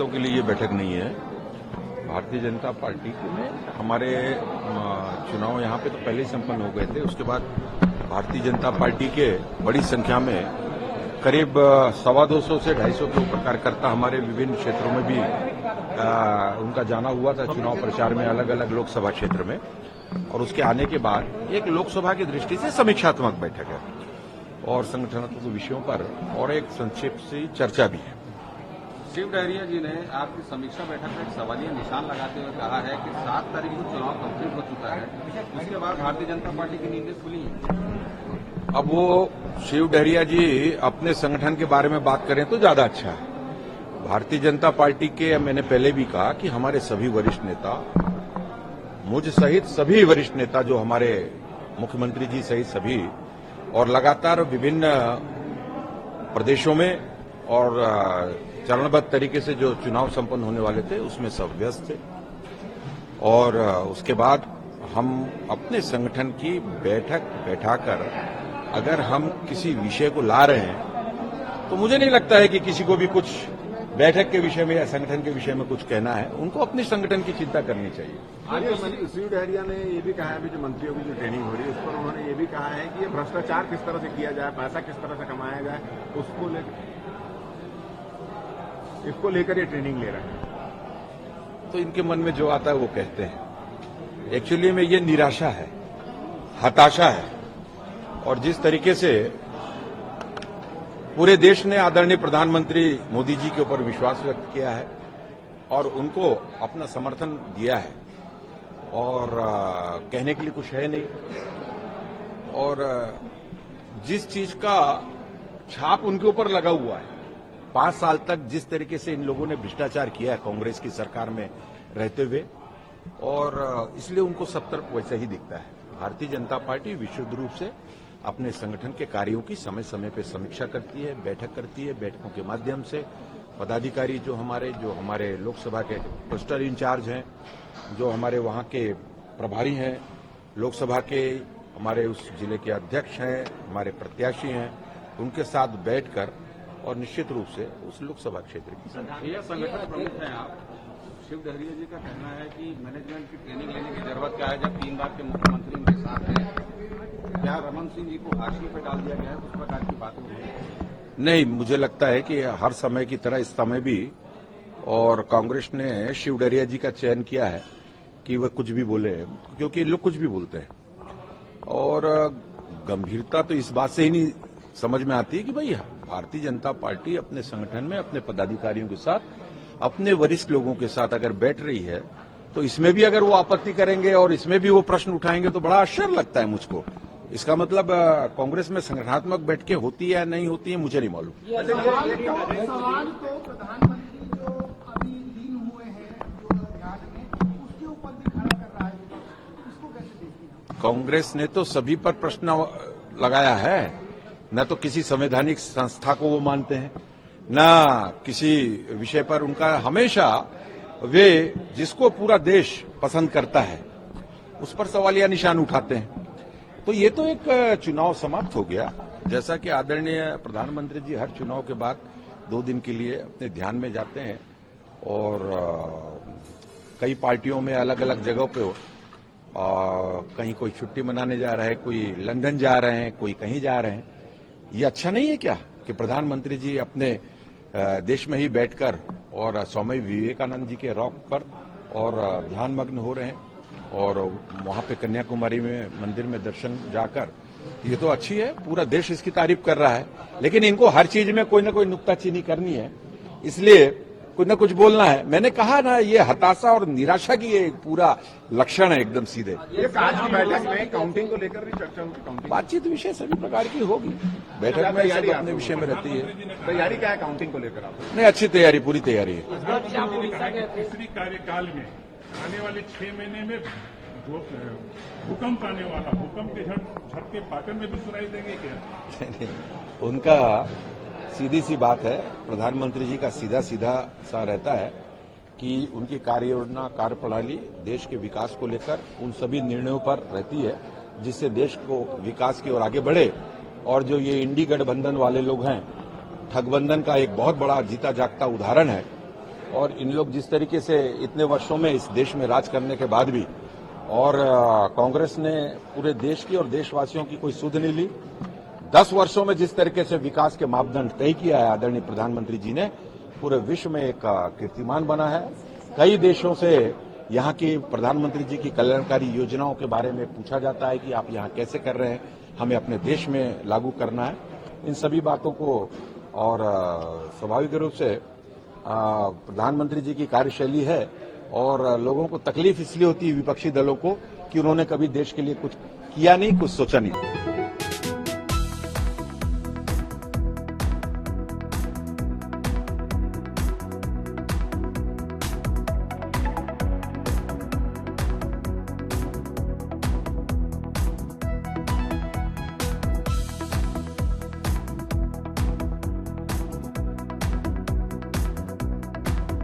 के लिए ये बैठक नहीं है। भारतीय जनता पार्टी में हमारे चुनाव यहाँ पे तो पहले ही संपन्न हो गए थे। उसके बाद भारतीय जनता पार्टी के बड़ी संख्या में करीब 250 से 250 के ऊपर कार्यकर्ता हमारे विभिन्न क्षेत्रों में भी उनका जाना हुआ था चुनाव प्रचार में, अलग अलग लोकसभा क्षेत्र में। और उसके आने के बाद एक लोकसभा की दृष्टि से समीक्षात्मक बैठक है और संगठनात्मक विषयों पर और एक संक्षिप्त सी चर्चा भी है। शिव डहरिया जी ने आपकी समीक्षा बैठक में एक सवालिया निशान लगाते हुए कहा है कि 7 तारीख को चुनाव कंप्लीट हो चुका है, उसके बाद भारतीय जनता पार्टी की नींदें खुली हैं। अब वो शिव डहरिया जी अपने संगठन के बारे में बात करें तो ज्यादा अच्छा है। भारतीय जनता पार्टी के मैंने पहले भी कहा कि हमारे सभी वरिष्ठ नेता, मुझ सहित सभी वरिष्ठ नेता जो हमारे मुख्यमंत्री जी सहित सभी, और लगातार विभिन्न प्रदेशों में और चरणबद्ध तरीके से जो चुनाव संपन्न होने वाले थे उसमें सब व्यस्त थे। और उसके बाद हम अपने संगठन की बैठक बैठाकर अगर हम किसी विषय को ला रहे हैं तो मुझे नहीं लगता है कि किसी को भी कुछ बैठक के विषय में या संगठन के विषय में कुछ कहना है। उनको अपने संगठन की चिंता करनी चाहिए। आज शिव डहरिया ने ये भी कहा है, अभी जो मंत्रियों की जो ट्रेनिंग हो रही है उस पर उन्होंने ये भी कहा है कि ये भ्रष्टाचार किस तरह से किया जाए, पैसा किस तरह से कमाया जाए, इसको लेकर ये ट्रेनिंग ले रहे हैं। तो इनके मन में जो आता है वो कहते हैं। एक्चुअली में ये निराशा है, हताशा है। और जिस तरीके से पूरे देश ने आदरणीय प्रधानमंत्री मोदी जी के ऊपर विश्वास व्यक्त किया है और उनको अपना समर्थन दिया है और कहने के लिए कुछ है नहीं, और जिस चीज का छाप उनके ऊपर लगा हुआ है, 5 साल तक जिस तरीके से इन लोगों ने भ्रष्टाचार किया है कांग्रेस की सरकार में रहते हुए, और इसलिए उनको सब तरफ वैसा ही दिखता है। भारतीय जनता पार्टी विशुद्ध रूप से अपने संगठन के कार्यों की समय समय पर समीक्षा करती है, बैठक करती है। बैठकों के माध्यम से पदाधिकारी जो हमारे लोकसभा के क्लस्टर इंचार्ज हैं, जो हमारे वहां के प्रभारी हैं, लोकसभा के हमारे उस जिले के अध्यक्ष हैं, हमारे प्रत्याशी हैं, उनके साथ बैठकर और निश्चित रूप से उस लोकसभा क्षेत्र की संगठन प्रमुख हैं आप। शिव डहरिया जी का कहना है कि मैनेजमेंट की ट्रेनिंग लेने की जरूरत क्या है जब 3 बार के मुख्यमंत्री उनके साथ हैं। क्या रमन सिंह जी को हाशिए पर डाल दिया गया है, उस प्रकार की बात हुई? नहीं, मुझे लगता है कि हर समय की तरह इस समय भी और कांग्रेस ने शिव डहरिया जी का चयन किया है कि वह कुछ भी बोले, क्योंकि ये लोग कुछ भी बोलते हैं। और गंभीरता तो इस बात से ही नहीं समझ में आती है कि भाई भारतीय जनता पार्टी अपने संगठन में अपने पदाधिकारियों के साथ, अपने वरिष्ठ लोगों के साथ अगर बैठ रही है तो इसमें भी अगर वो आपत्ति करेंगे और इसमें भी वो प्रश्न उठाएंगे तो बड़ा आश्चर्य लगता है मुझको। इसका मतलब कांग्रेस में संगठनात्मक बैठकें होती है या नहीं होती है मुझे नहीं मालूम। सवाल तो प्रधानमंत्री जो अभी दिन हुए हैं जो बिहार में, उसके ऊपर भी खड़ा कर रहा है, इसको कैसे देखते हैं? कांग्रेस ने तो सभी पर प्रश्न लगाया है, न तो किसी संवैधानिक संस्था को वो मानते हैं, न किसी विषय पर उनका, हमेशा वे जिसको पूरा देश पसंद करता है उस पर सवालिया निशान उठाते हैं। तो ये तो एक चुनाव समाप्त हो गया। जैसा कि आदरणीय प्रधानमंत्री जी हर चुनाव के बाद 2 दिन के लिए अपने ध्यान में जाते हैं और कई पार्टियों में अलग अलग जगहों पे कहीं कोई छुट्टी मनाने जा रहा है, कोई लंदन जा रहे हैं, कोई कहीं जा रहे हैं। ये अच्छा नहीं है क्या कि प्रधानमंत्री जी अपने देश में ही बैठकर और स्वामी विवेकानंद जी के रॉक पर और ध्यानमग्न हो रहे हैं और वहां पे कन्याकुमारी में मंदिर में दर्शन जाकर, ये तो अच्छी है, पूरा देश इसकी तारीफ कर रहा है। लेकिन इनको हर चीज में कोई ना कोई नुक्ताचीनी करनी है, इसलिए कुछ न कुछ बोलना है। मैंने कहा ना, ये हताशा और निराशा की ये पूरा लक्षण है एकदम सीधे। ये आज की बैठक में काउंटिंग को लेकर भी चर्चा होगी। बातचीत विषय सभी प्रकार की होगी, बैठक में सब अपने विषय में रहती है। तैयारी क्या है काउंटिंग को लेकर? आप नहीं, अच्छी तैयारी, पूरी तैयारी है। तीसरी कार्यकाल में आने वाले 6 महीने में भूकंप आने वाला, भूकंप के झटके पाटन में भी सुनाई देंगे क्या? उनका सीधी सी बात है, प्रधानमंत्री जी का सीधा सा रहता है कि उनकी कार्य योजना, कार्यप्रणाली देश के विकास को लेकर उन सभी निर्णयों पर रहती है जिससे देश को विकास की ओर आगे बढ़े। और जो ये इंडी गठबंधन वाले लोग हैं, ठगबंधन का एक बहुत बड़ा जीता जागता उदाहरण है। और इन लोग जिस तरीके से इतने वर्षों में इस देश में राज करने के बाद भी और कांग्रेस ने पूरे देश की और देशवासियों की कोई सुध नहीं ली। 10 वर्षों में जिस तरीके से विकास के मापदंड तय किया है आदरणीय प्रधानमंत्री जी ने, पूरे विश्व में एक कीर्तिमान बना है। कई देशों से यहाँ की प्रधानमंत्री जी की कल्याणकारी योजनाओं के बारे में पूछा जाता है कि आप यहाँ कैसे कर रहे हैं, हमें अपने देश में लागू करना है। इन सभी बातों को और स्वाभाविक रूप से प्रधानमंत्री जी की कार्यशैली है और लोगों को तकलीफ इसलिए होती है विपक्षी दलों को कि उन्होंने कभी देश के लिए कुछ किया नहीं, कुछ सोचा नहीं।